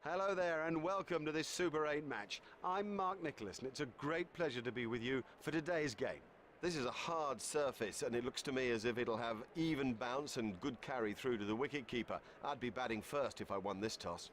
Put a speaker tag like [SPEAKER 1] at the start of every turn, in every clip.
[SPEAKER 1] Hello there and welcome to this Super 8 match. I'm Mark Nicholas and it's a great pleasure to be with you for today's game. This is a hard surface and it looks to me as if it'll have even bounce and good carry through to the wicket-keeper. I'd be batting first if I won this toss.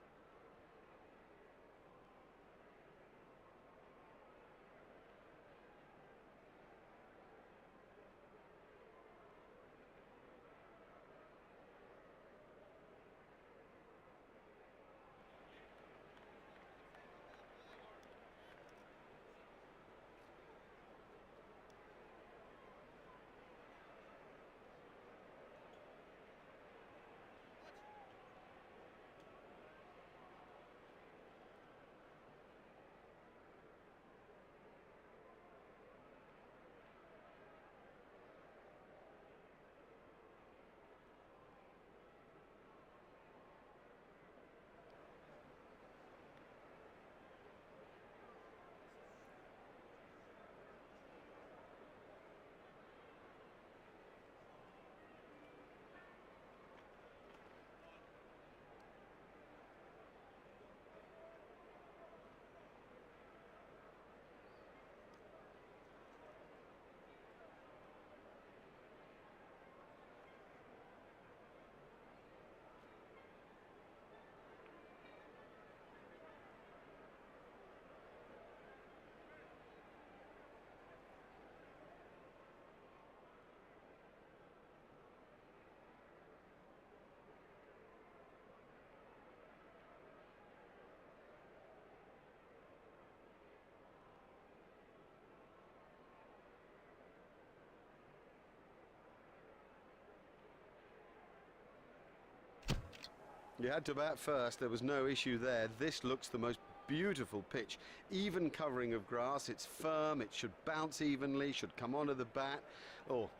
[SPEAKER 1] You had to bat first, there was no issue there. This looks the most beautiful pitch. Even covering of grass, it's firm, it should bounce evenly, should come onto the bat. Oh,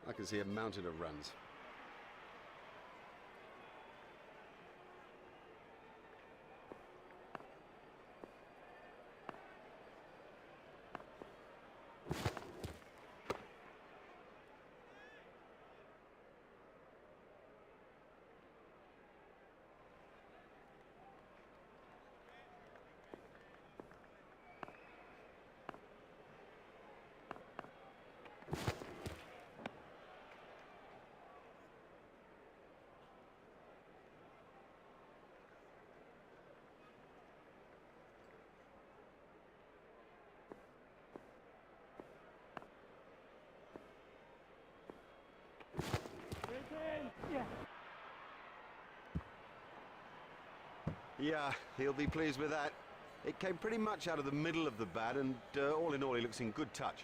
[SPEAKER 1] I can see a mountain of runs. Yeah, he'll be pleased with that. It came pretty much out of the middle of the bat and all in all he looks in good touch.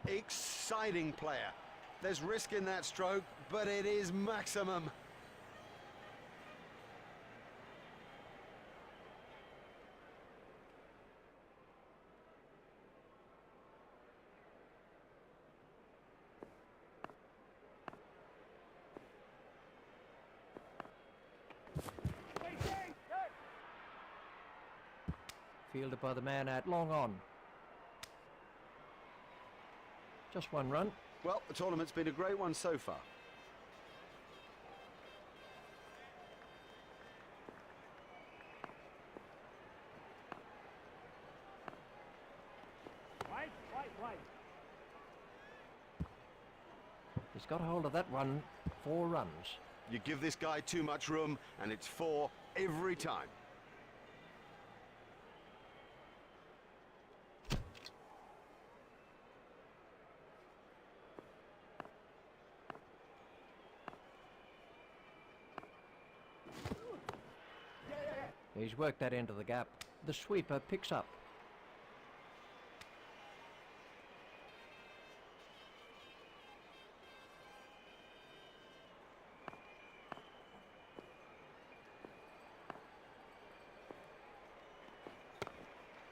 [SPEAKER 1] Exciting player. There's risk in that stroke, but it is maximum.
[SPEAKER 2] Fielded by the man out long on. Just one run.
[SPEAKER 1] Well, the tournament's been a great one so far.
[SPEAKER 3] Wait.
[SPEAKER 2] He's got a hold of that one. 4 runs.
[SPEAKER 1] You give this guy too much room and it's 4 every time.
[SPEAKER 2] He's worked that into the gap. The sweeper picks up.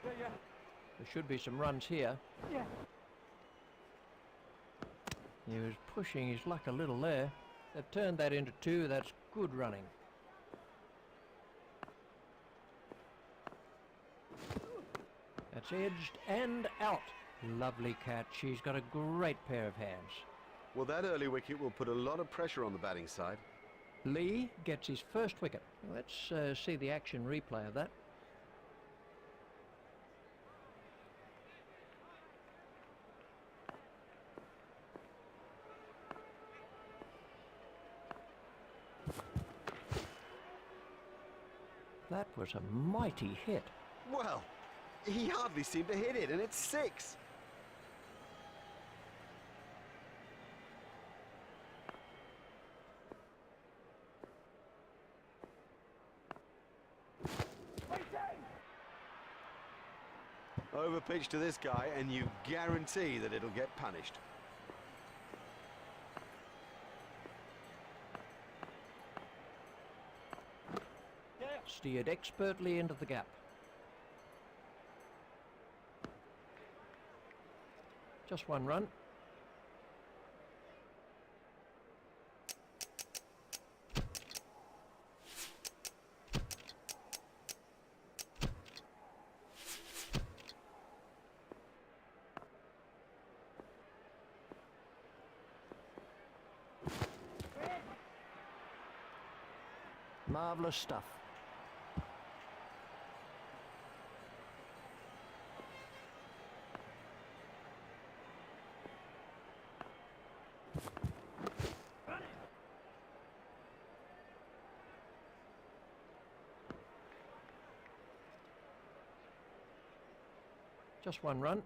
[SPEAKER 2] There should be some runs here. He was pushing his luck a little there. They've turned that into 2. That's good running. It's edged and out. Lovely catch. She's got a great pair of hands.
[SPEAKER 1] Well, that early wicket will put a lot of pressure on the batting side.
[SPEAKER 2] Lee gets his first wicket. Let's see the action replay of that. That was a mighty hit.
[SPEAKER 1] Well, he hardly seemed to hit it, and it's 6. Over pitch to this guy, and you guarantee that it'll get punished.
[SPEAKER 2] Steered expertly into the gap. Just one run. Marvellous stuff. Just one run.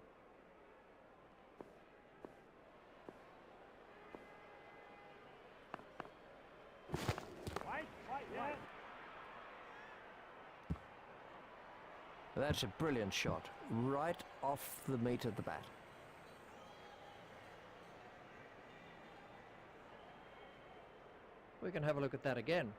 [SPEAKER 2] That's a brilliant shot, right off the meat of the bat. We can have a look at that again.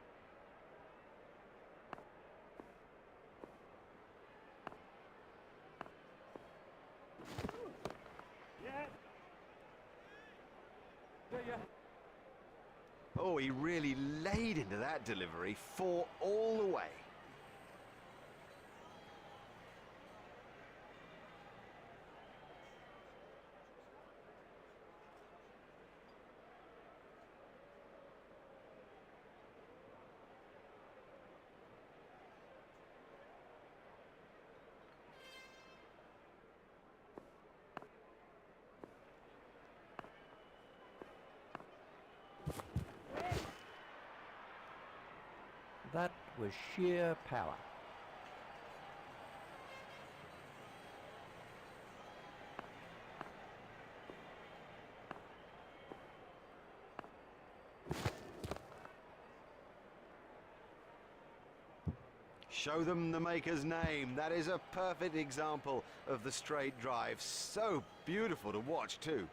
[SPEAKER 1] Oh, he really laid into that delivery, 4 all the way.
[SPEAKER 2] That was sheer power.
[SPEAKER 1] Show them the maker's name. That is a perfect example of the straight drive. So beautiful to watch too.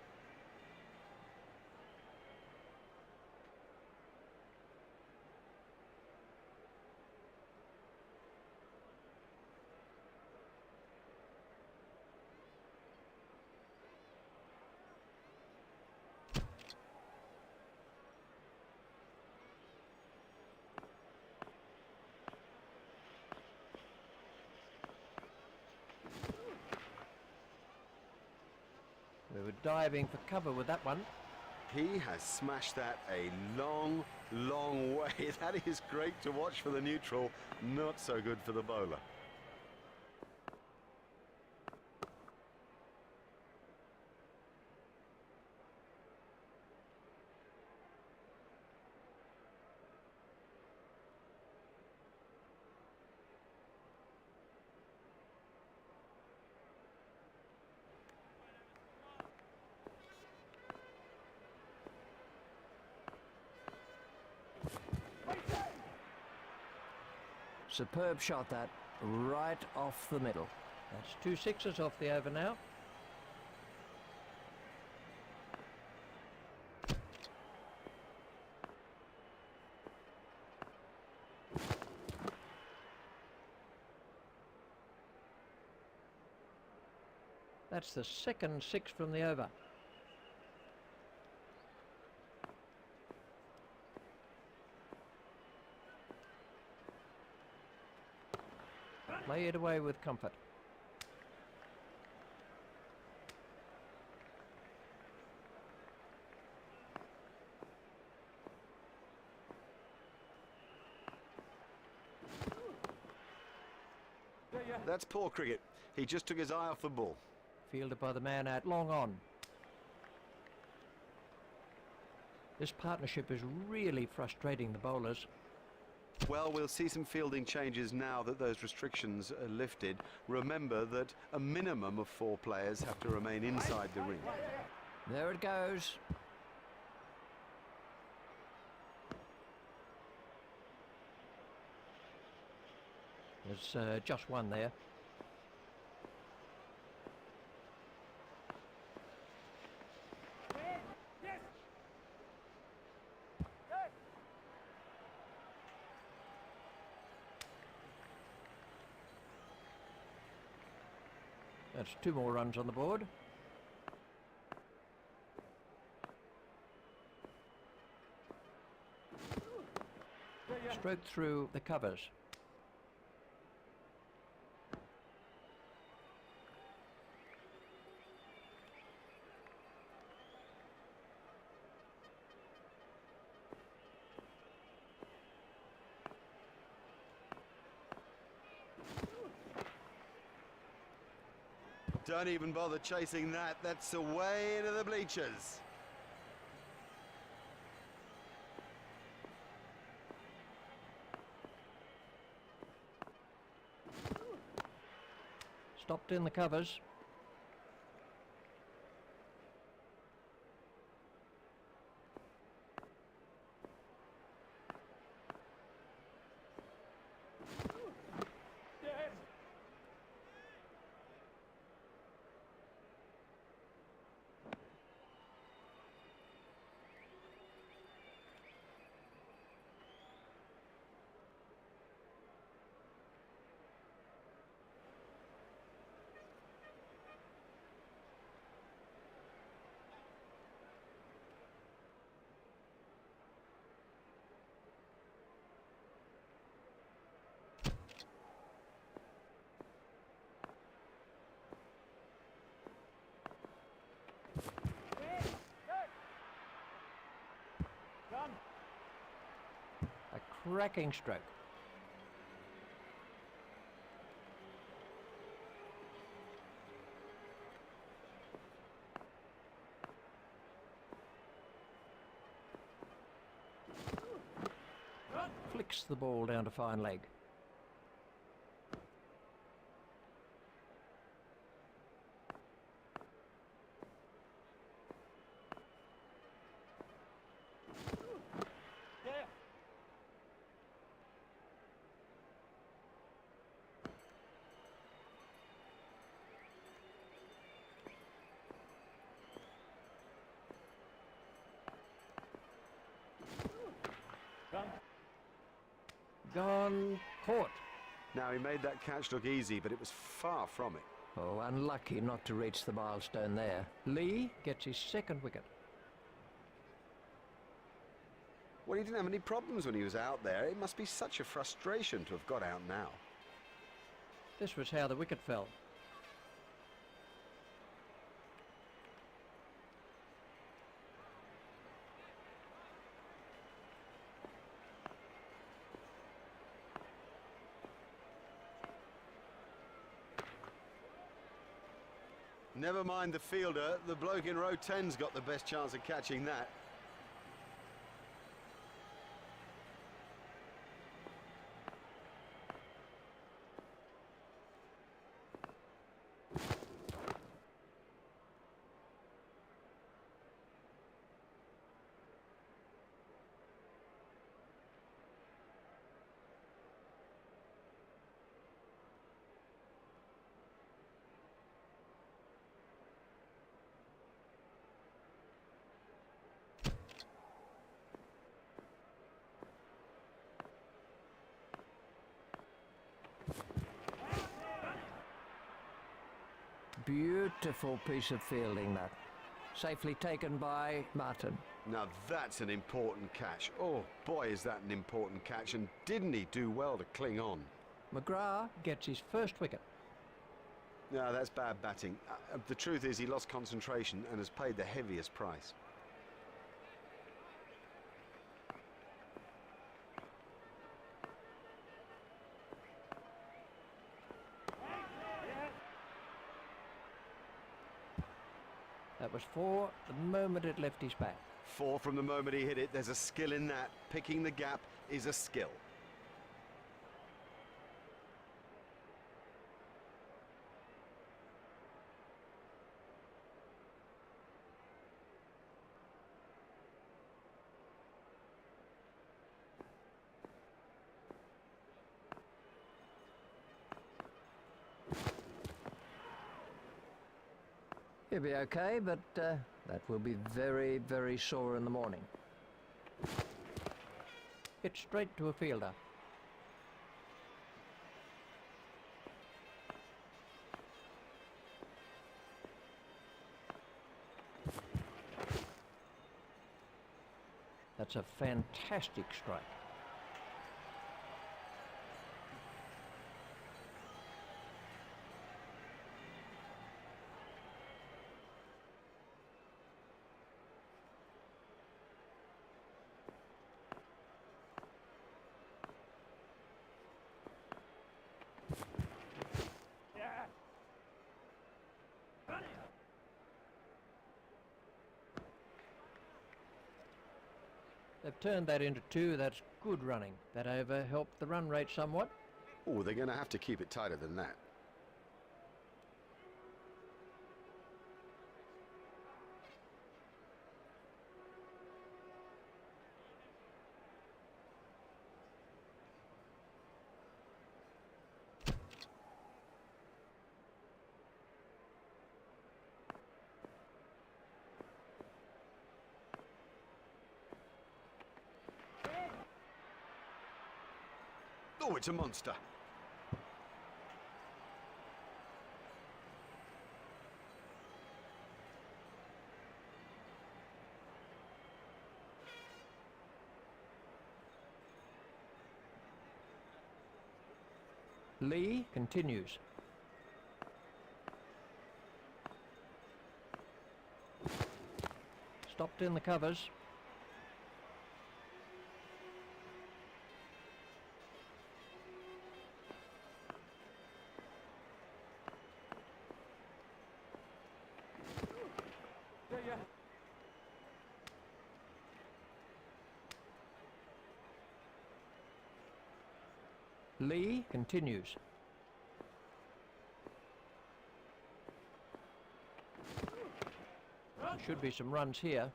[SPEAKER 2] We were diving for cover with that one.
[SPEAKER 1] He has smashed that a long, long way. That is great to watch for the neutral, not so good for the bowler.
[SPEAKER 2] Superb shot that, right off the middle. That's 2 sixes off the over now. That's the second 6 from the over. Play it away with comfort.
[SPEAKER 1] That's poor cricket. He just took his eye off the ball.
[SPEAKER 2] Fielded by the man out long on. This partnership is really frustrating the bowlers.
[SPEAKER 1] Well, we'll see some fielding changes now that those restrictions are lifted. Remember that a minimum of 4 players have to remain inside the ring.
[SPEAKER 2] There it goes. There's just one there. That's 2 more runs on the board. Stroked through the covers.
[SPEAKER 1] Don't even bother chasing that. That's away into the bleachers.
[SPEAKER 2] Stopped in the covers. A cracking stroke. Flicks the ball down to fine leg. Gone, caught.
[SPEAKER 1] Now, he made that catch look easy, but it was far from it.
[SPEAKER 2] Oh, unlucky not to reach the milestone there. Lee gets his 2nd wicket.
[SPEAKER 1] Well, he didn't have any problems when he was out there. It must be such a frustration to have got out now.
[SPEAKER 2] This was how the wicket fell.
[SPEAKER 1] Never mind the fielder, the bloke in row 10's got the best chance of catching that.
[SPEAKER 2] Beautiful piece of fielding that. Safely taken by Martin.
[SPEAKER 1] Now that's an important catch. Oh boy, is that an important catch, and didn't he do well to cling on?
[SPEAKER 2] McGrath gets his 1st wicket.
[SPEAKER 1] No, that's bad batting. The truth is he lost concentration and has paid the heaviest price.
[SPEAKER 2] That was 4 the moment it left his bat.
[SPEAKER 1] 4 from the moment he hit it. There's a skill in that. Picking the gap is a skill.
[SPEAKER 2] He'll be okay, but that will be very, very sore in the morning. Hit straight to a fielder. That's a fantastic strike. They've turned that into 2. That's good running. That over helped the run rate somewhat.
[SPEAKER 1] Oh, they're going to have to keep it tighter than that. Oh, it's a monster.
[SPEAKER 2] Lee continues. Stopped in the covers. Lee continues. Should be some runs here.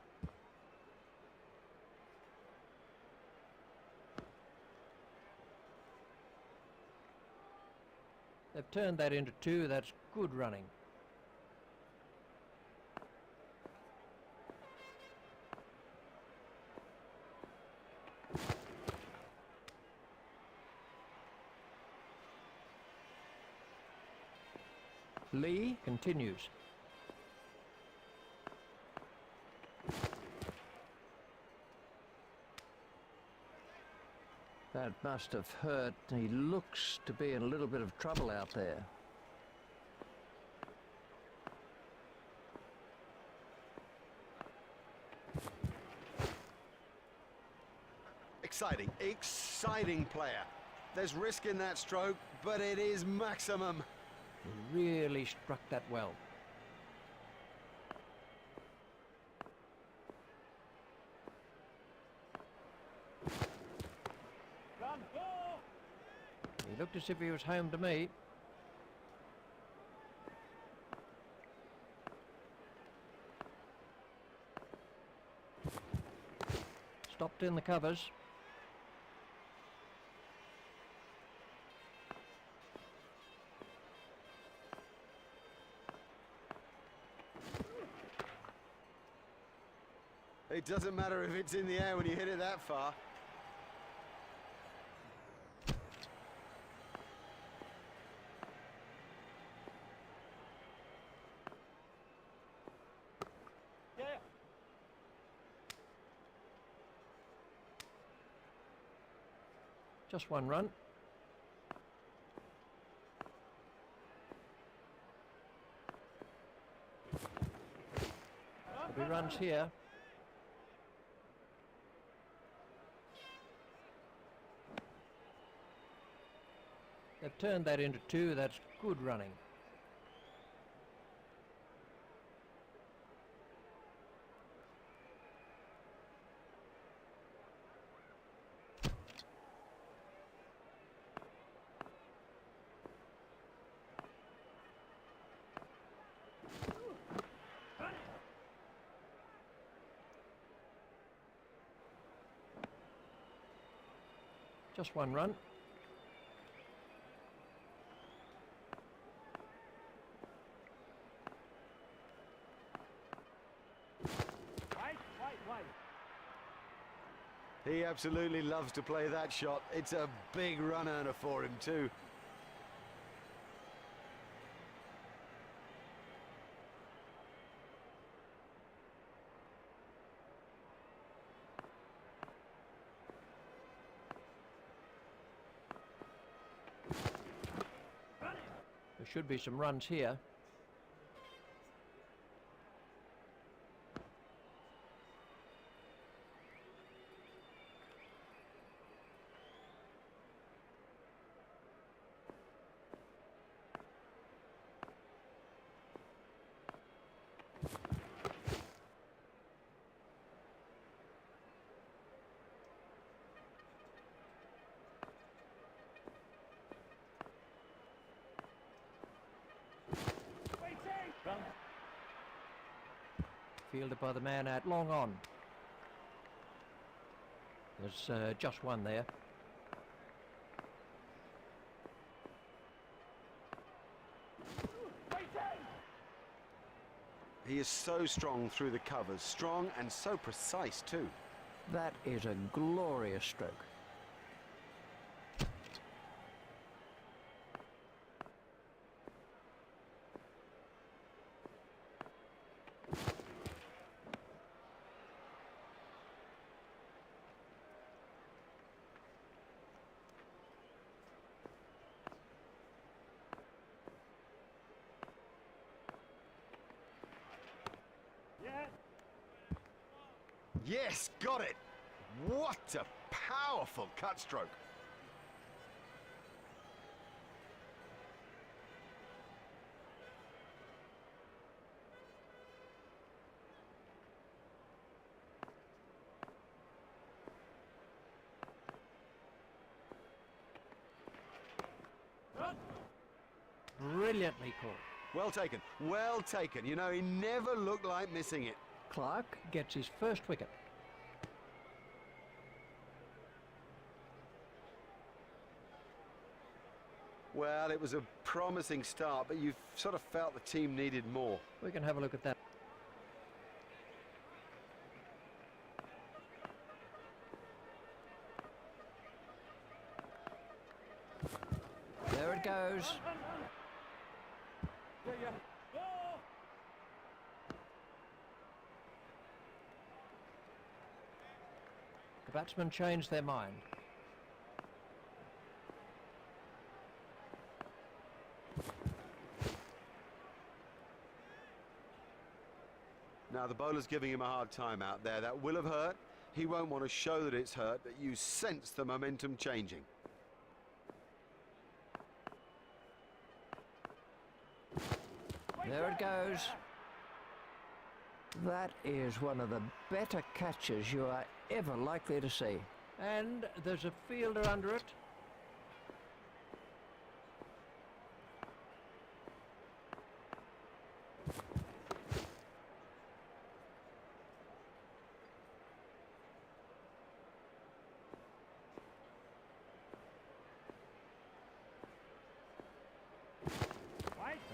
[SPEAKER 2] They've turned that into 2. That's good running. Lee continues. That must have hurt. He looks to be in a little bit of trouble out there.
[SPEAKER 1] Exciting, exciting player. There's risk in that stroke, but it is maximum.
[SPEAKER 2] He really struck that well. He looked as if he was home to me. Stopped in the covers.
[SPEAKER 1] It doesn't matter if it's in the air when you hit it that far.
[SPEAKER 2] Just one run. There'll be runs here. They've turned that into 2. That's good running. Just one run.
[SPEAKER 1] He absolutely loves to play that shot. It's a big run earner for him too.
[SPEAKER 2] There should be some runs here. Fielded by the man at long on. There's just one there.
[SPEAKER 1] He is so strong through the covers, strong and so precise too.
[SPEAKER 2] That is a glorious stroke.
[SPEAKER 1] Yes, got it! What a powerful cut stroke!
[SPEAKER 2] Brilliantly caught.
[SPEAKER 1] Well taken, well taken. You know, he never looked like missing it.
[SPEAKER 2] Clark gets his first wicket.
[SPEAKER 1] Well, it was a promising start, but you sort of felt the team needed more.
[SPEAKER 2] We can have a look at that. There it goes. The batsmen changed their mind.
[SPEAKER 1] Now, the bowler's giving him a hard time out there. That will have hurt. He won't want to show that it's hurt, but you sense the momentum changing.
[SPEAKER 2] There it goes. That is one of the better catches you are ever likely to see. And there's a fielder under it.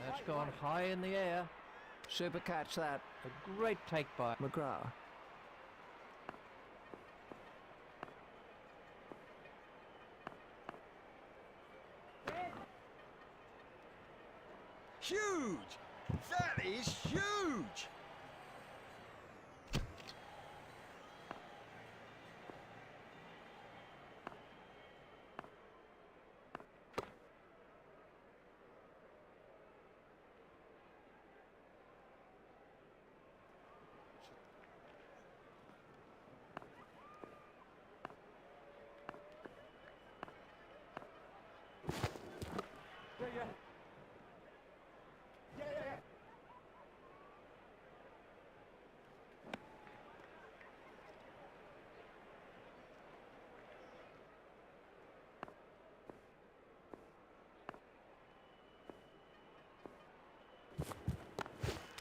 [SPEAKER 2] That's gone high in the air. Super catch that. A great take by McGrath.
[SPEAKER 1] Huge! That is huge!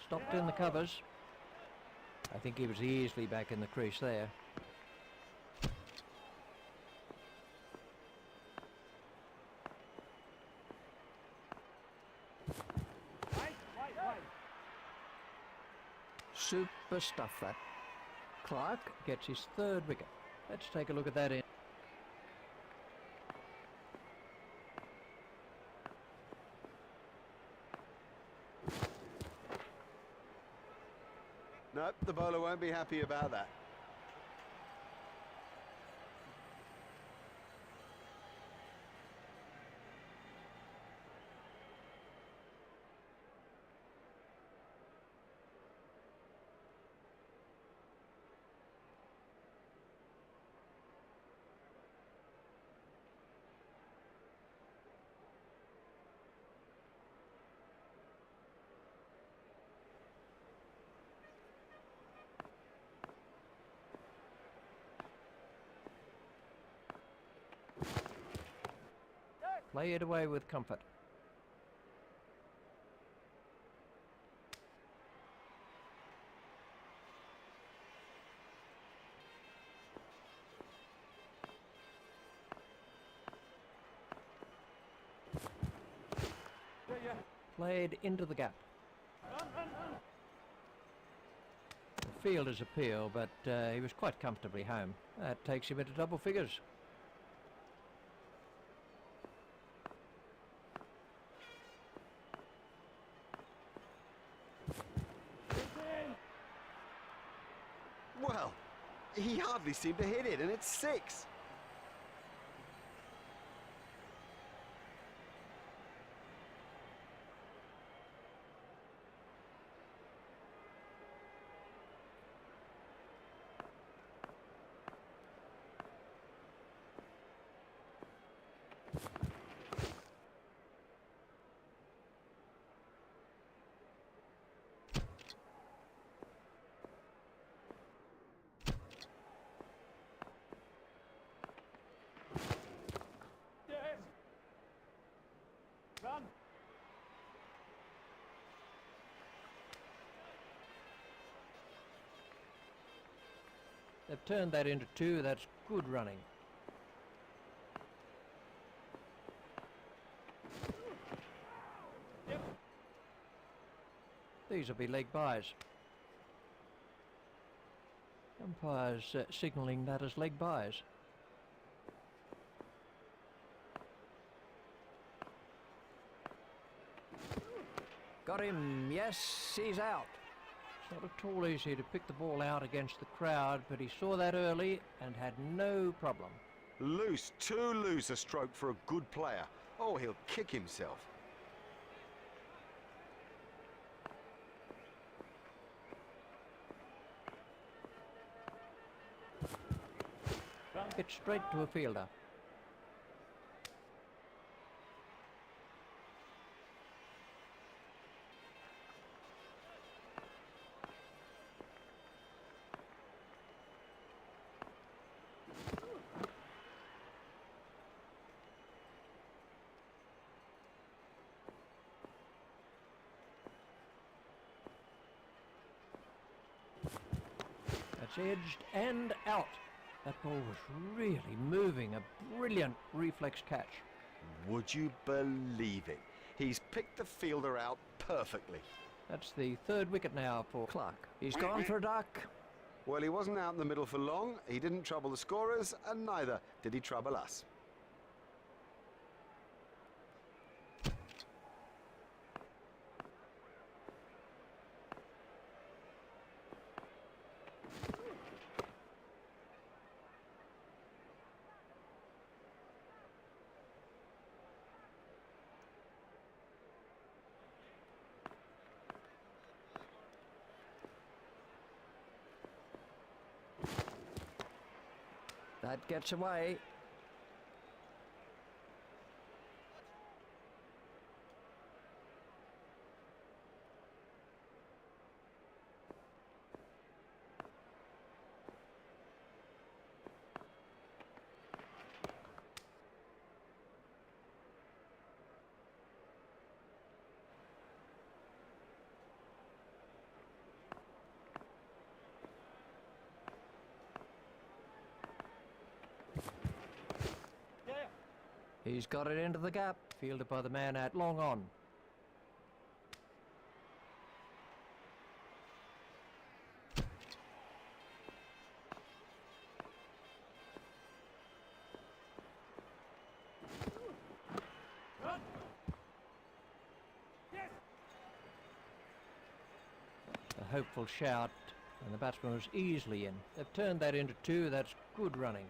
[SPEAKER 2] Stopped in the covers. I think he was easily back in the crease there. Super stuff, that. Clark gets his third wicket. Let's take a look at that in.
[SPEAKER 1] Nope, the bowler won't be happy about that.
[SPEAKER 2] Play it away with comfort. Played into the gap. The fielder's appeal, but he was quite comfortably home. That takes him into double figures.
[SPEAKER 1] Well, he hardly seemed to hit it, and it's 6. They've turned that into 2. That's good running. These will be leg byes. Umpires signalling that as leg byes. Got him. Yes, he's out. It's not at all easy to pick the ball out against the crowd, but he saw that early and had no problem. Loose, too loose a stroke for a good player. Oh, he'll kick himself.
[SPEAKER 2] Hit straight to a fielder. That's edged and out. That ball was really moving. A brilliant reflex catch.
[SPEAKER 1] Would you believe it? He's picked the fielder out perfectly.
[SPEAKER 2] That's the third wicket now for Clark. He's gone for a duck.
[SPEAKER 1] Well, he wasn't out in the middle for long. He didn't trouble the scorers, and neither did he trouble us.
[SPEAKER 2] That gets away. He's got it into the gap, fielded by the man at long on. hopeful shout, and the batsman was easily in. They've turned that into 2. That's good running.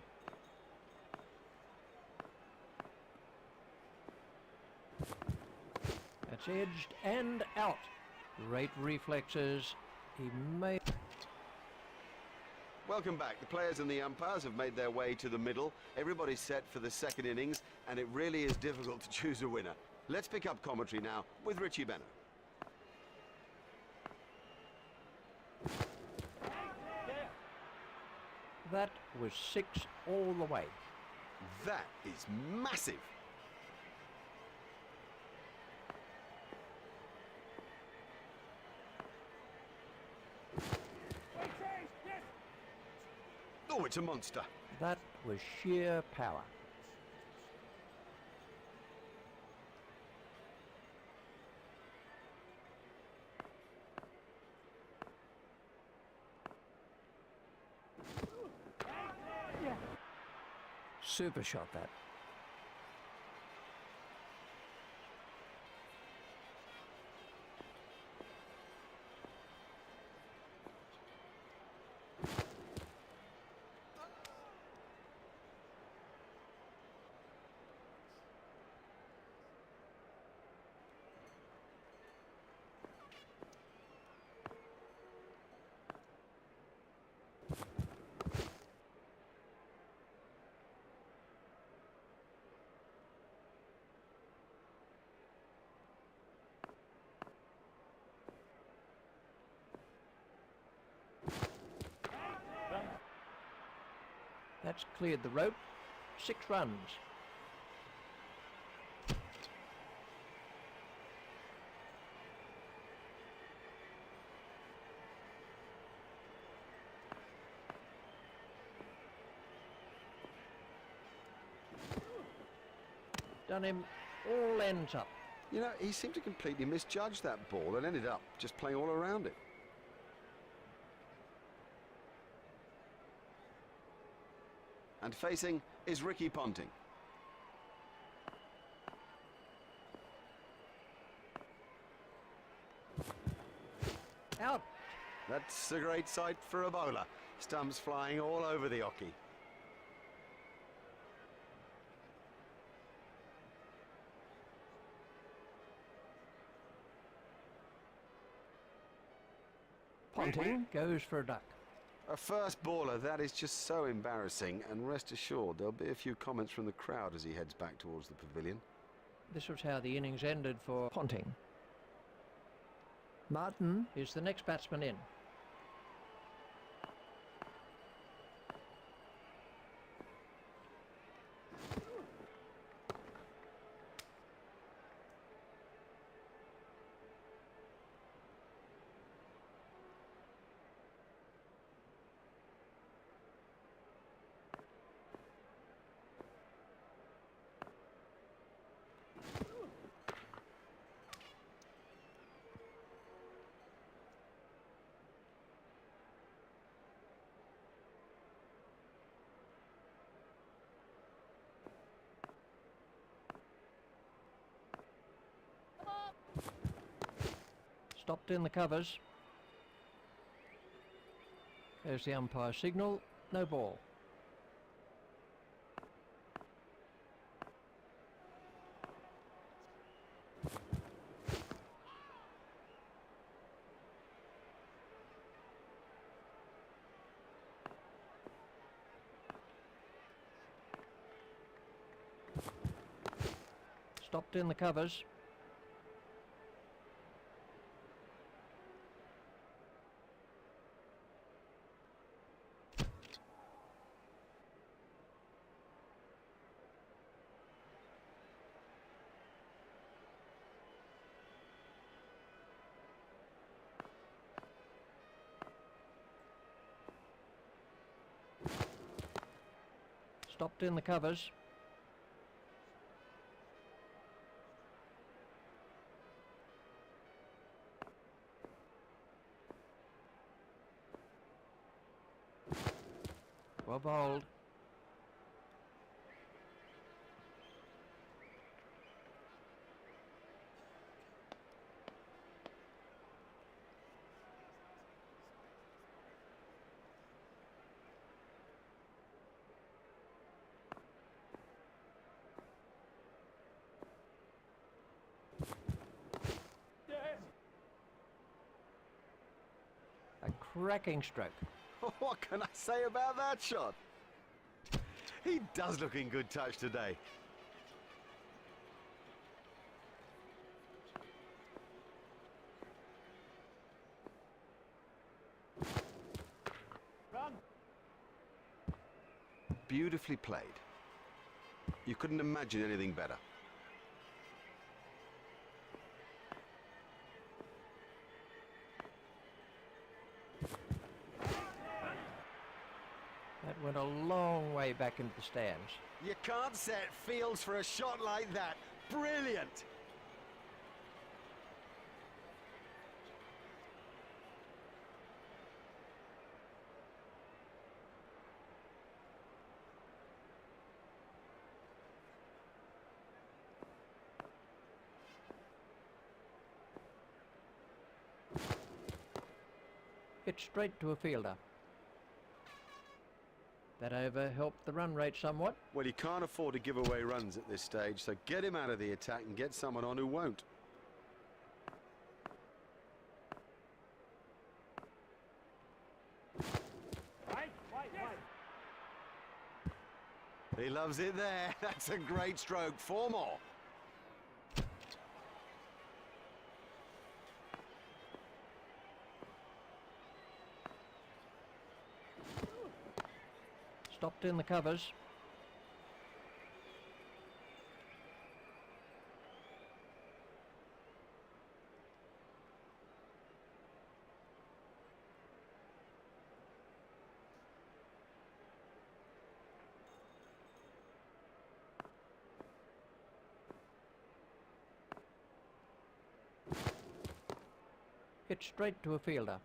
[SPEAKER 2] That's edged and out. Great reflexes. He made...
[SPEAKER 1] Welcome back. The players and the umpires have made their way to the middle. Everybody's set for the second innings, and it really is difficult to choose a winner. Let's pick up commentary now with Richie Bennett.
[SPEAKER 2] That was 6 all the way.
[SPEAKER 1] That is massive. Oh, it's a monster.
[SPEAKER 2] That was sheer power. Super shot, that. That's cleared the rope. 6 runs. Done him all ends up.
[SPEAKER 1] You know, he seemed to completely misjudge that ball and ended up just playing all around it. And facing is Ricky Ponting.
[SPEAKER 2] Out.
[SPEAKER 1] That's a great sight for a bowler. Stumps flying all over the hockey.
[SPEAKER 2] Ponting goes for a duck.
[SPEAKER 1] A first baller, that is just so embarrassing, and rest assured there'll be a few comments from the crowd as he heads back towards the pavilion.
[SPEAKER 2] This was how the innings ended for Ponting. Martin is the next batsman in. Stopped in the covers. There's the umpire signal. No ball. Stopped in the covers. Stopped in the covers. Well bowled. cracking stroke.
[SPEAKER 1] What can I say about that shot? He does look in good touch today.
[SPEAKER 3] Run.
[SPEAKER 1] Beautifully played. You couldn't imagine anything better.
[SPEAKER 2] That went a long way back into the stands.
[SPEAKER 1] You can't set fields for a shot like that. Brilliant!
[SPEAKER 2] Hit straight to a fielder. That over helped the run rate somewhat.
[SPEAKER 1] Well, you can't afford to give away runs at this stage, so get him out of the attack and get someone on who won't.
[SPEAKER 3] Right.
[SPEAKER 1] He loves it there. That's a great stroke. 4 more.
[SPEAKER 2] Stopped in the covers. Hit straight to a fielder.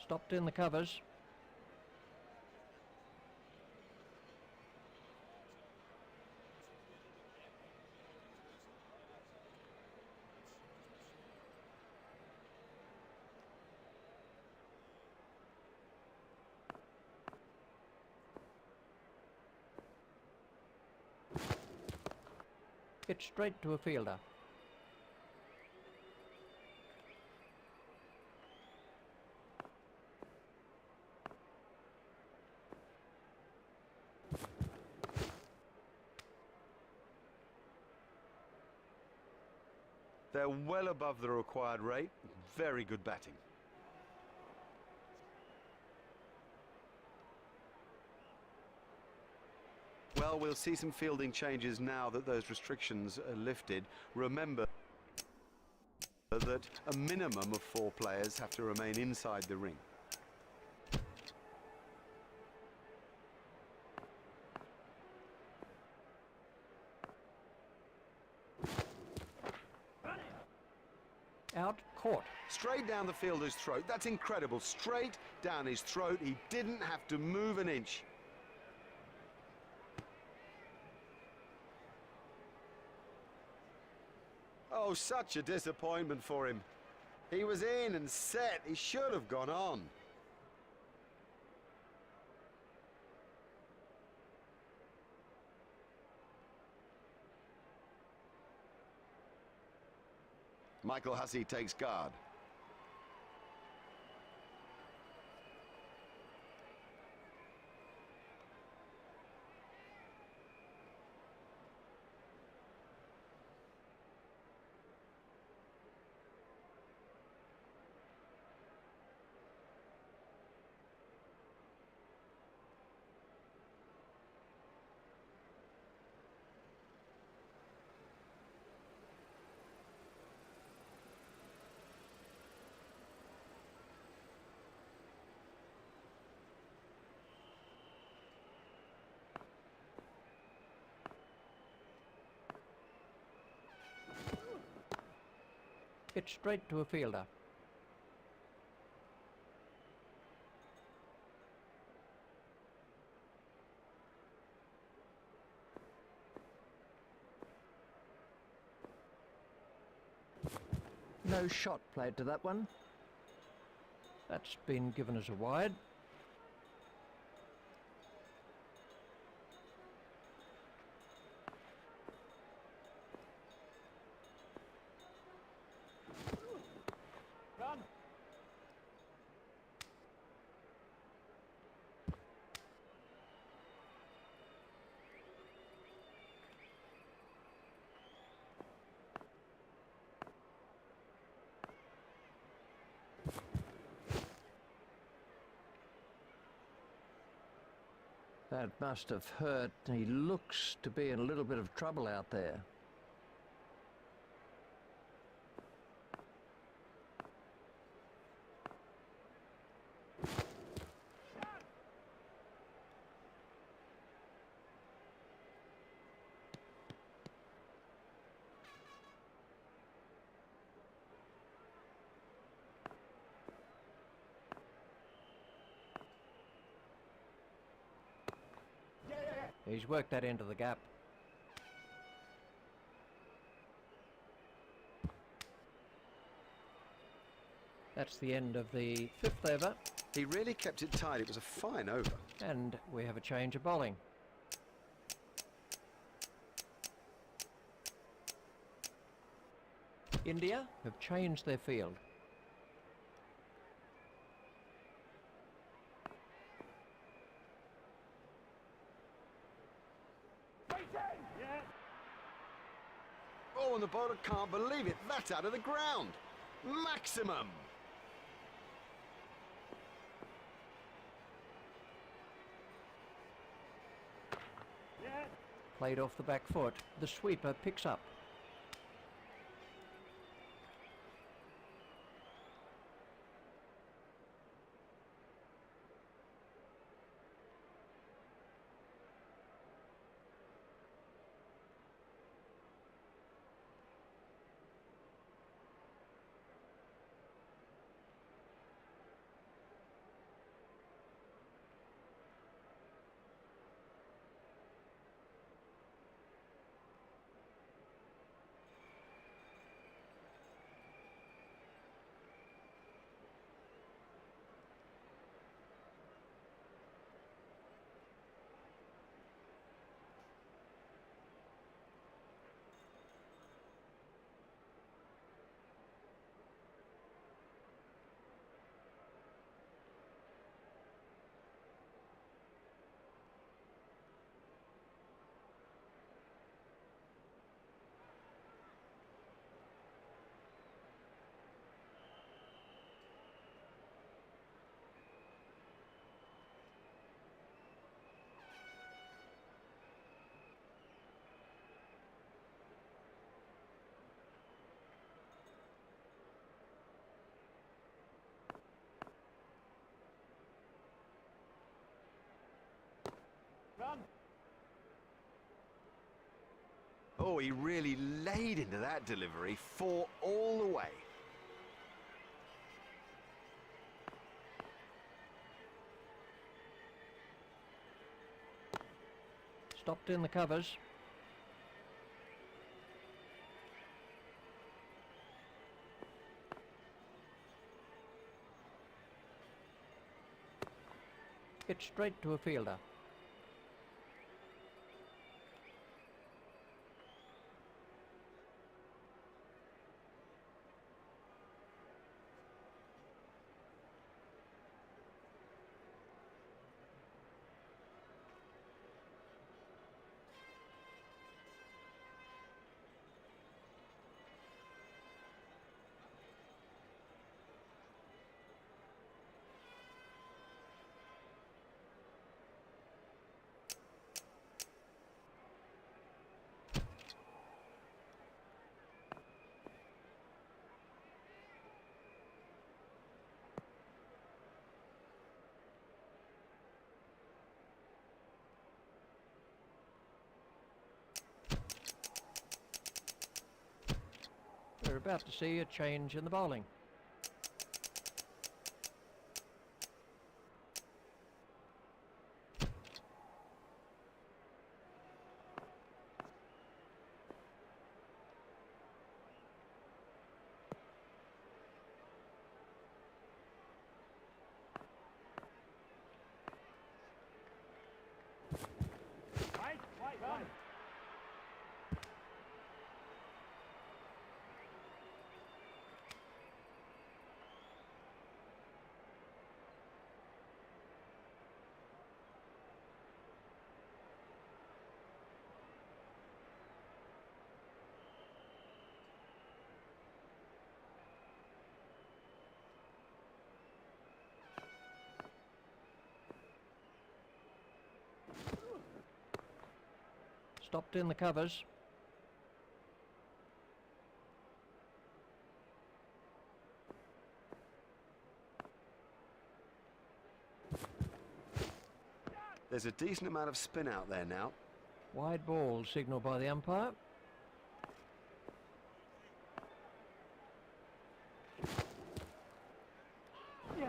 [SPEAKER 2] Stopped in the covers. Hit straight to a fielder.
[SPEAKER 1] They're well above the required rate. Very good batting. Well, we'll see some fielding changes now that those restrictions are lifted. Remember that a minimum of 4 players have to remain inside the ring.
[SPEAKER 2] Out, caught.
[SPEAKER 1] Straight down the fielder's throat. That's incredible. Straight down his throat. He didn't have to move an inch. Oh, such a disappointment for him. He was in and set. He should have gone on. Michael Hussey takes guard.
[SPEAKER 2] Hit straight to a fielder. No shot played to that one. That's been given as a wide.
[SPEAKER 3] Run.
[SPEAKER 2] That must have hurt. He looks to be in a little bit of trouble out there. He's worked that into the gap. That's the end of the 5th over,
[SPEAKER 1] He really kept it tight. It was a fine over.
[SPEAKER 2] and we have a change of bowling. India have changed their field.
[SPEAKER 3] Yeah.
[SPEAKER 1] Oh, and the bowler can't believe it. That's out of the ground. Maximum.
[SPEAKER 3] Yeah.
[SPEAKER 2] Played off the back foot. The sweeper picks up.
[SPEAKER 3] Run.
[SPEAKER 1] Oh, he really laid into that delivery. 4 all the way.
[SPEAKER 2] Stopped in the covers. Hit straight to a fielder. We're about to see a change in the bowling. Stopped in the covers.
[SPEAKER 1] There's a decent amount of spin out there now.
[SPEAKER 2] Wide ball signalled by the umpire.
[SPEAKER 3] Yeah.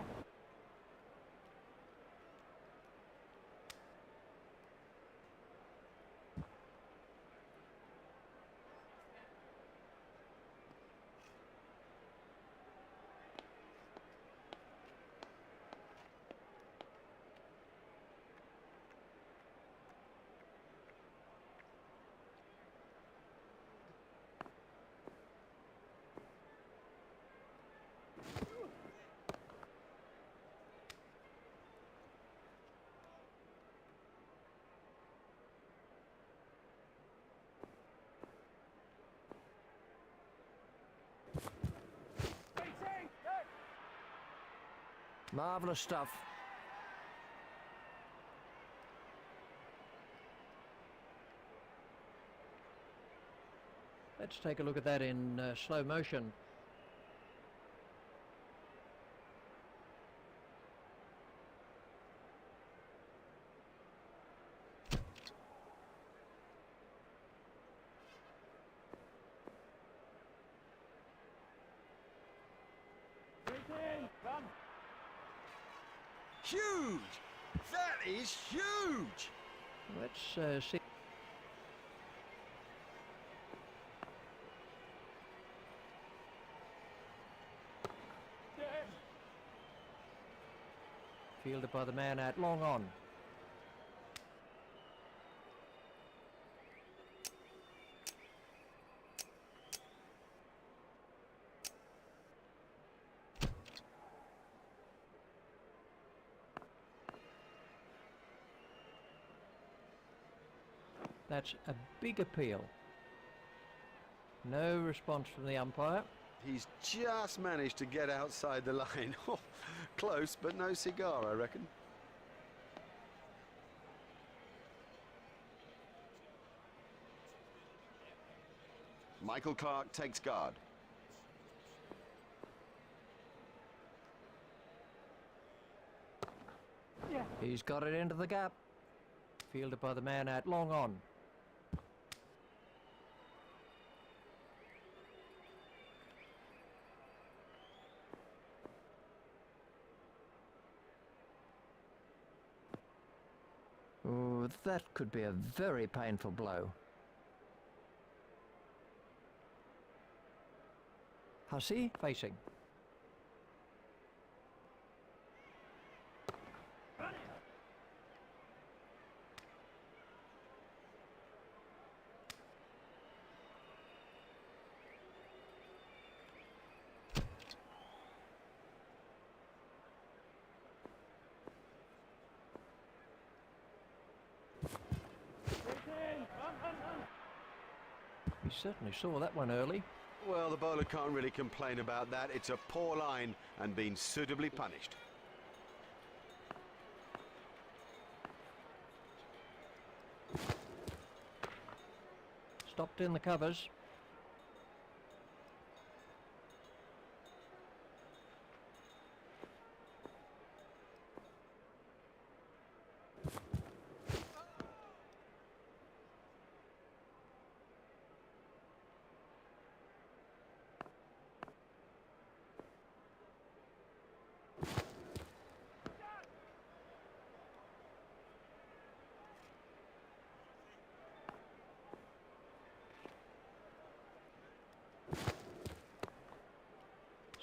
[SPEAKER 3] Waiting. Hey.
[SPEAKER 2] Marvellous stuff. Let's take a look at that in slow motion.
[SPEAKER 3] Waiting. Run.
[SPEAKER 1] Huge! That is huge!
[SPEAKER 2] Let's see.
[SPEAKER 3] Yes.
[SPEAKER 2] Fielded by the man out long on. That's a big appeal. No response from the umpire.
[SPEAKER 1] He's just managed to get outside the line. Close, but no cigar, I reckon. Michael Clark takes guard.
[SPEAKER 3] Yeah.
[SPEAKER 2] He's got it into the gap. Fielded by the man out long on. Oh, that could be a very painful blow. Hussey facing.
[SPEAKER 3] Waiting. Run.
[SPEAKER 2] He certainly saw that one early.
[SPEAKER 1] Well, the bowler can't really complain about that. It's a poor line and been suitably punished.
[SPEAKER 2] Stopped in the covers.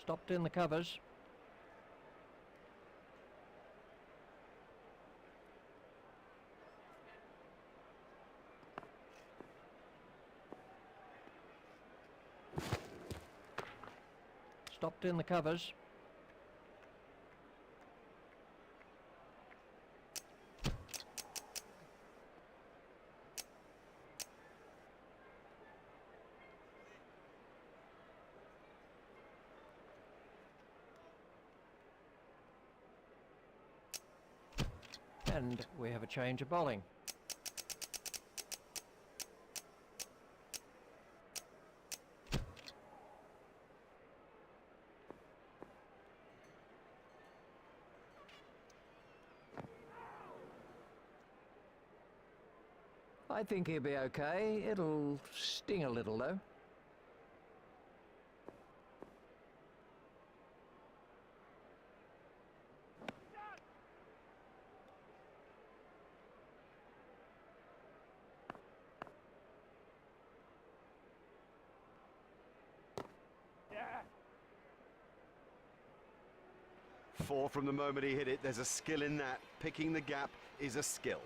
[SPEAKER 2] Stopped in the covers. Stopped in the covers. And we have a change of bowling. I think he'll be okay. It'll sting a little though.
[SPEAKER 3] Yeah.
[SPEAKER 1] 4 from the moment he hit it. There's a skill in that. Picking the gap is a skill.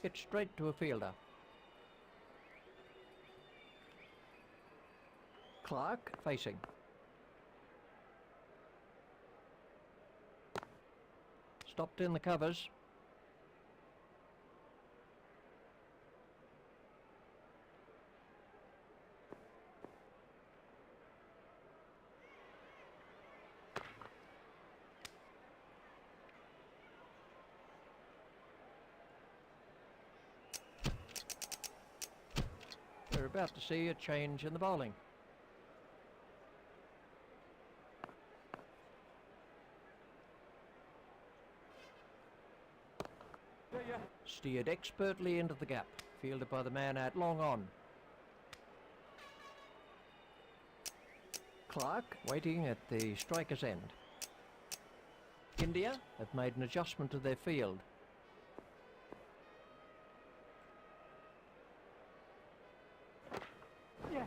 [SPEAKER 2] Hit straight to a fielder. Clark facing. Stopped in the covers. We're about to see a change in the bowling.
[SPEAKER 3] Yeah, yeah.
[SPEAKER 2] Steered expertly into the gap. Fielded by the man out long on. Clark waiting at the striker's end. India have made an adjustment to their field.
[SPEAKER 3] Yeah.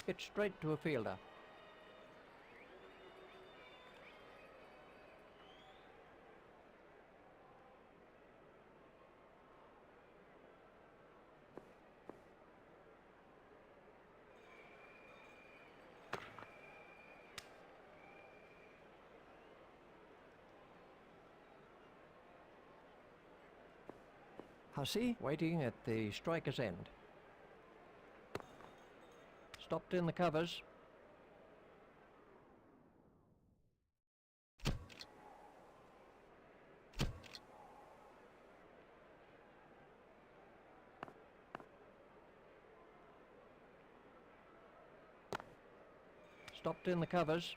[SPEAKER 2] Hit straight to a fielder. Hussey waiting at the striker's end. Stopped in the covers. Stopped in the covers.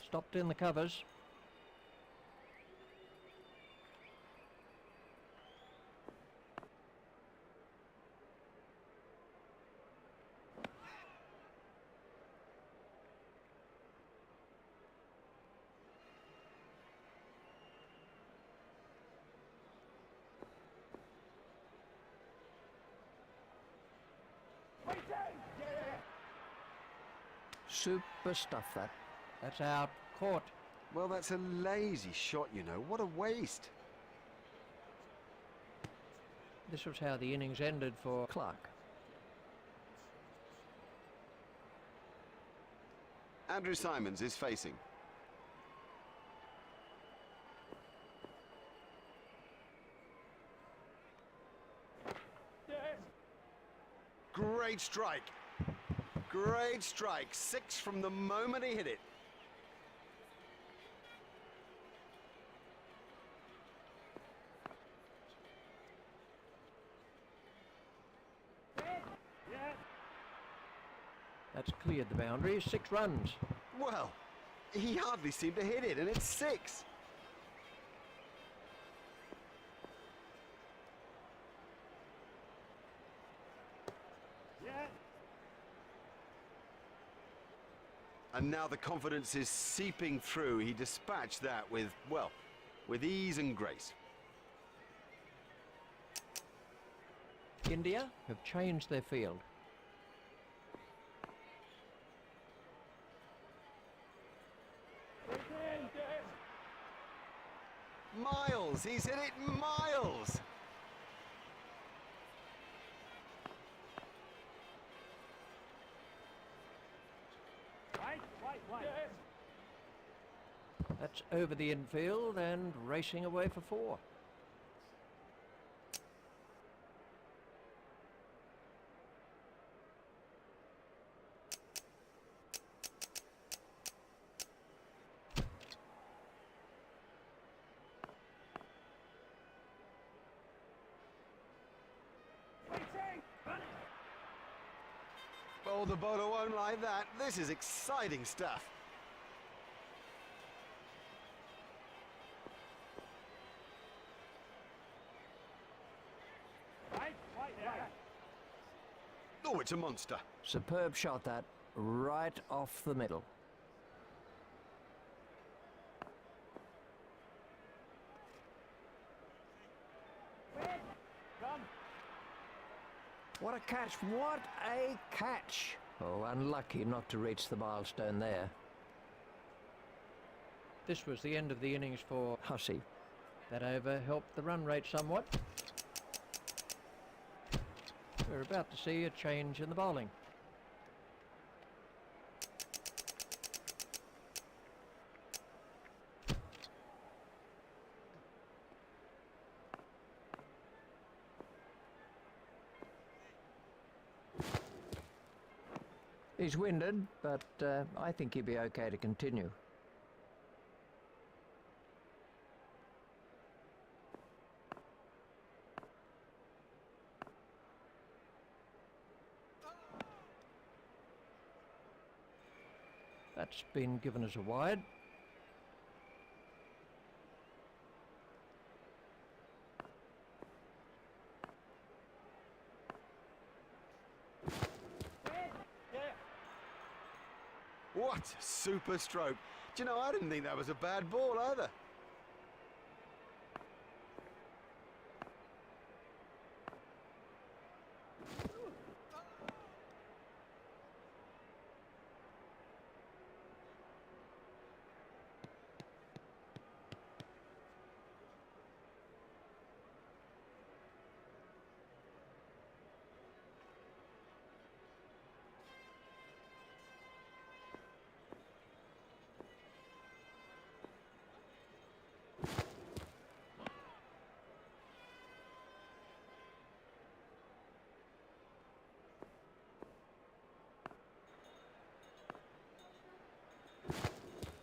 [SPEAKER 2] Stopped in the covers.
[SPEAKER 3] Waiting! Yeah.
[SPEAKER 2] Super stuff that. That's out. Caught.
[SPEAKER 1] Well, that's a lazy shot, you know. What a waste.
[SPEAKER 2] This was how the innings ended for Clark.
[SPEAKER 1] Andrew Simons is facing.
[SPEAKER 3] Yeah.
[SPEAKER 1] Great strike. Great strike. 6 from the moment he hit it.
[SPEAKER 3] Yeah.
[SPEAKER 2] That's cleared the boundary. 6 runs.
[SPEAKER 1] Well, he hardly seemed to hit it, and it's 6. And now the confidence is seeping through. He dispatched that with, well, with ease and grace.
[SPEAKER 2] India have changed their field.
[SPEAKER 3] Waiting, yes.
[SPEAKER 1] Miles! He's hit it miles!
[SPEAKER 3] Right. Yes.
[SPEAKER 2] That's over the infield and racing away for 4.
[SPEAKER 3] Waiting.
[SPEAKER 1] Oh, the bowler won't like that. This is exciting stuff.
[SPEAKER 3] Right.
[SPEAKER 1] Oh, it's a monster.
[SPEAKER 2] Superb shot that, right off the middle.
[SPEAKER 3] Done.
[SPEAKER 2] What a catch, what a catch! Oh, unlucky not to reach the milestone there. This was the end of the innings for Hussey. That over helped the run rate somewhat. We're about to see a change in the bowling. He's winded, but I think he'll be okay to continue. That's been given as a wide.
[SPEAKER 1] What a super stroke. Do you know, I didn't think that was a bad ball either.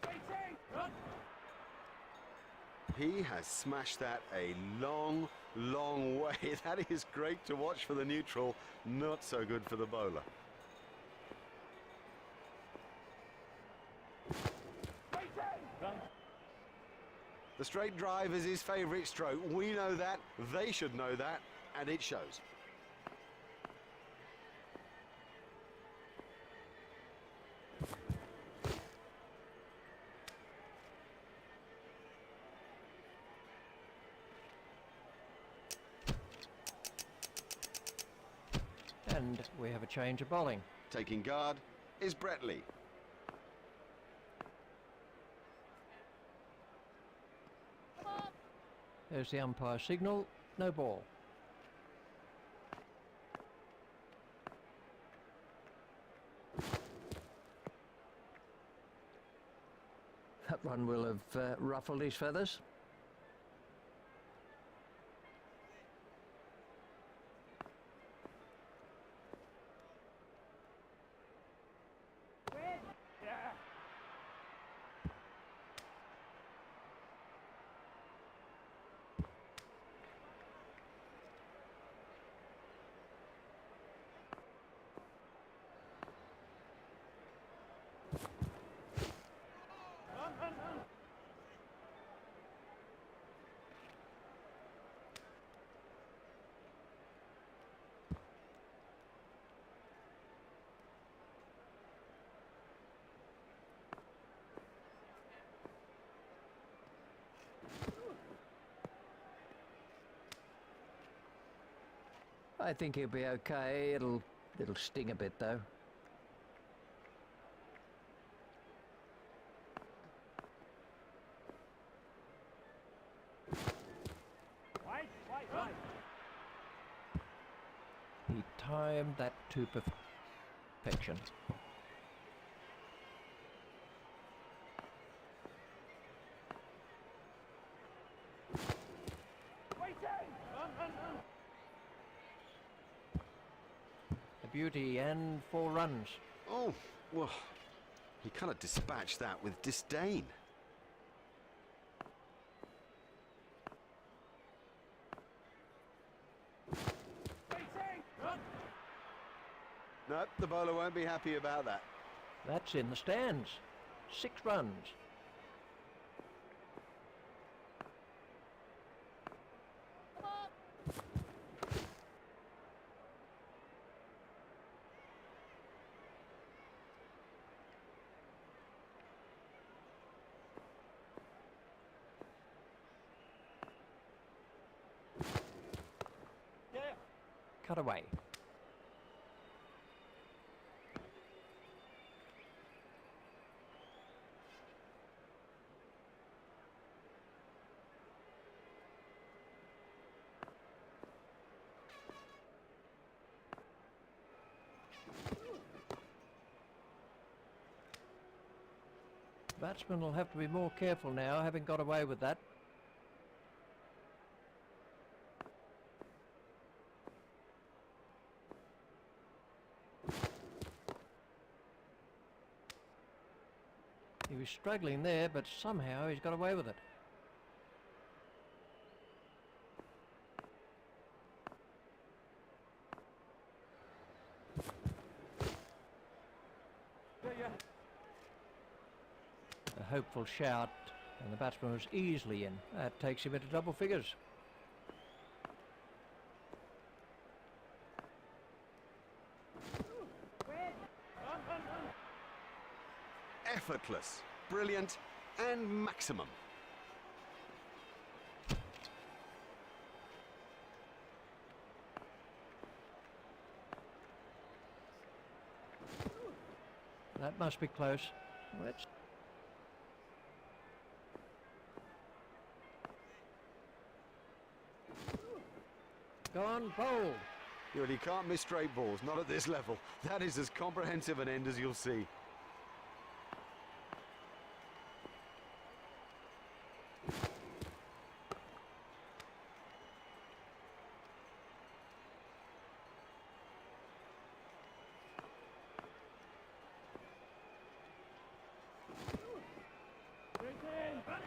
[SPEAKER 3] Waiting. Run.
[SPEAKER 1] He has smashed that a long, long way. That is great to watch for the neutral, not so good for the bowler.
[SPEAKER 3] Waiting. Run.
[SPEAKER 1] The straight drive is his favourite stroke. We know that, they should know that, and it shows.
[SPEAKER 2] And we have a change of bowling.
[SPEAKER 1] Taking guard is Brett Lee.
[SPEAKER 2] There's the umpire signal, no ball. That one will have ruffled his feathers.
[SPEAKER 3] Yeah. Run.
[SPEAKER 2] I think he'll be okay. It'll sting a bit though.
[SPEAKER 3] White, white.
[SPEAKER 2] He timed that to perfection.
[SPEAKER 3] Waiting. Run.
[SPEAKER 2] A beauty and 4 runs.
[SPEAKER 1] Oh, well, he kind of dispatched that with disdain.
[SPEAKER 3] Waiting. Run.
[SPEAKER 1] No, the bowler won't be happy about that.
[SPEAKER 2] That's in the stands. 6 runs.
[SPEAKER 3] Yeah.
[SPEAKER 2] Cut away. Batsman will have to be more careful now, having got away with that. He was struggling there, but somehow he's got away with it.
[SPEAKER 3] Yeah.
[SPEAKER 2] A hopeful shout, and the batsman was easily in. That takes him into double figures.
[SPEAKER 3] Run.
[SPEAKER 1] Effortless, brilliant, and maximum.
[SPEAKER 2] That must be close. Let's go on, bowl.
[SPEAKER 1] You really can't miss straight balls, not at this level. That is as comprehensive an end as you'll see.
[SPEAKER 3] Waiting. Run.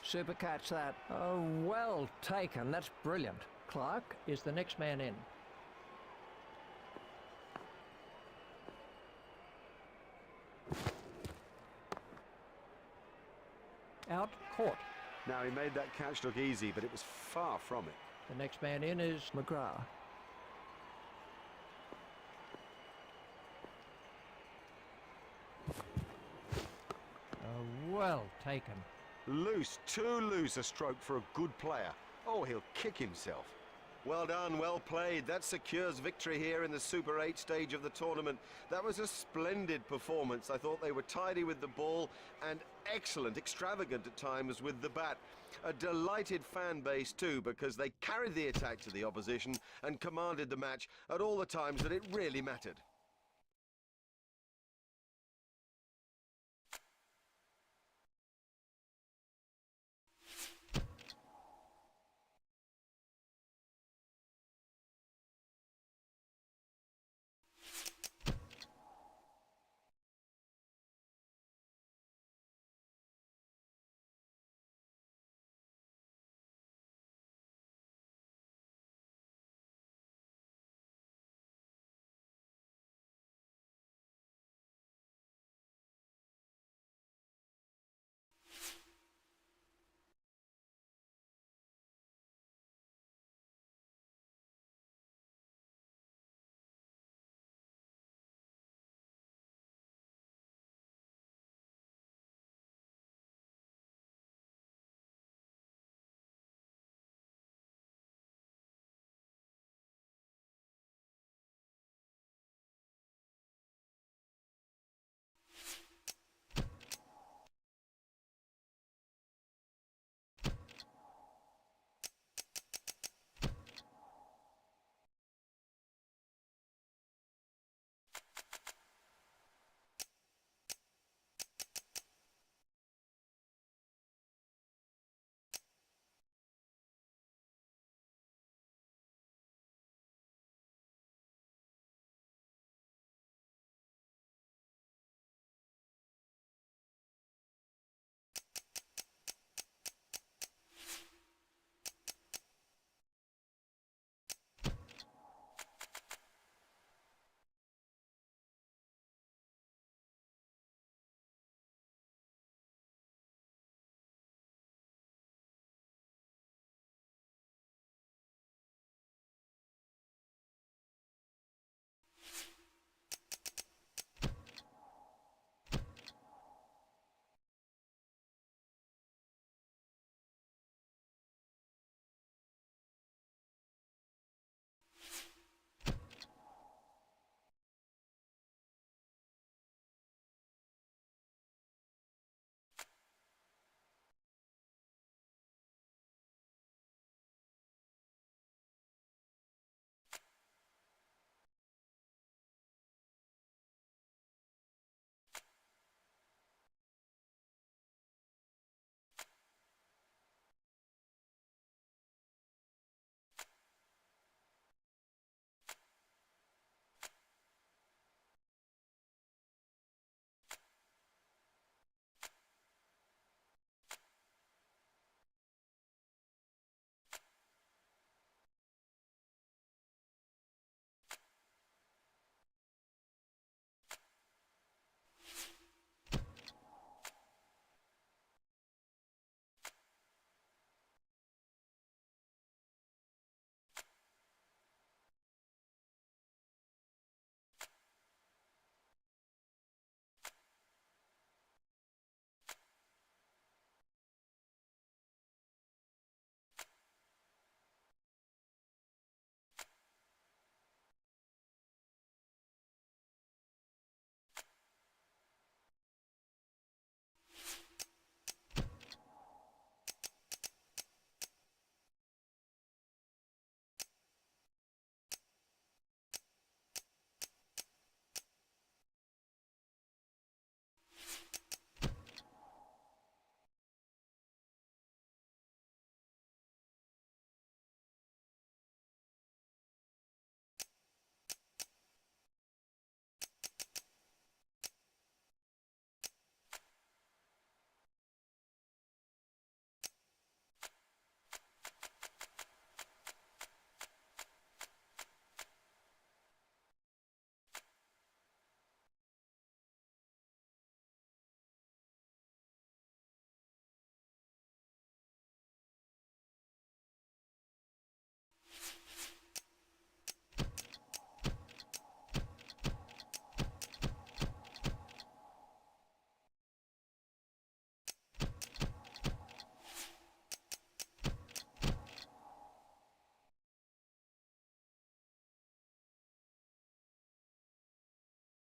[SPEAKER 2] Super catch that. Oh, well taken. That's brilliant. Clark is the next man in. Out, caught.
[SPEAKER 1] Now, he made that catch look easy, but it was far from it.
[SPEAKER 2] The next man in is McGrath. Oh, well taken.
[SPEAKER 1] Loose, too loose a stroke for a good player. Oh, he'll kick himself. Well done, well played. That secures victory here in the Super 8 stage of the tournament. That was a splendid performance. I thought they were tidy with the ball and excellent, extravagant at times with the bat. A delighted fan base too, because they carried the attack to the opposition and commanded the match at all the times that it really mattered.